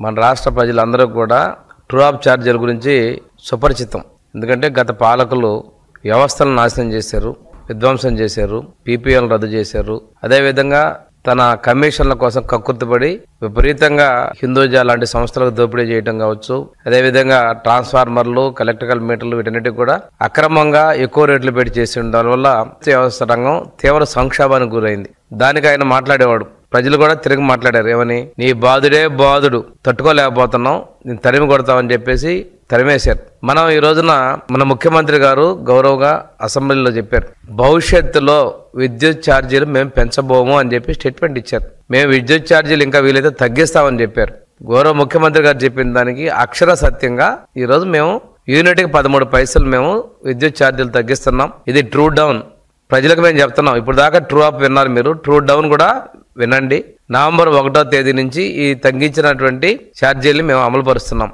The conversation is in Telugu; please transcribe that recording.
మన రాష్ట్ర ప్రజలందరూ కూడా ట్రూ అప్ ఛార్జీల గురించి సుపరిచితం. ఎందుకంటే గత పాలకులు వ్యవస్థలను నాశనం చేశారు, విధ్వంసం చేశారు, పీపీఎల్ రద్దు చేశారు. అదేవిధంగా తన కమిషన్ల కోసం కక్కుర్తిపడి విపరీతంగా హిందూజా లాంటి సంస్థలకు దోపిడీ చేయడం కావచ్చు. అదేవిధంగా ట్రాన్స్ఫార్మర్లు, ఎలక్ట్రికల్ మీటర్లు వీటన్నిటికి కూడా అక్రమంగా ఎక్కువ రేట్లు పెట్టి చేసి ఉండడం వల్ల వ్యవస్థ రంగం తీవ్ర సంక్షోభానికి గురైంది. దానికి ఆయన మాట్లాడేవాడు. ప్రజలు కూడా తిరిగి మాట్లాడారు. ఏమని? నీ బాధుడే బాధుడు, తట్టుకోలేకపోతున్నాం, నేను తరిమి కొడతామని చెప్పేసి తరిమేశారు. మనం ఈ రోజున మన ముఖ్యమంత్రి గారు గౌరవగా అసెంబ్లీలో చెప్పారు, భవిష్యత్తులో విద్యుత్ ఛార్జీలు మేము పెంచబోము అని చెప్పి స్టేట్మెంట్ ఇచ్చారు. మేము విద్యుత్ ఛార్జీలు ఇంకా వీలైతే తగ్గిస్తామని చెప్పారు. గౌరవ ముఖ్యమంత్రి గారు చెప్పిన దానికి అక్షర సత్యంగా ఈరోజు మేము యూనిట్కి 13 పైసలు మేము విద్యుత్ ఛార్జీలు తగ్గిస్తున్నాం. ఇది ట్రూ డౌన్. ప్రజలకు మేము చెప్తున్నాం. ఇప్పుడు దాకా ట్రూ అప్ విన్నారు మీరు, ట్రూ డౌన్ కూడా వినండి. నవంబర్ 1వ తేదీ నుంచి ఈ తగ్గించినటువంటి ఛార్జీలు మేము అమలు పరుస్తున్నాం.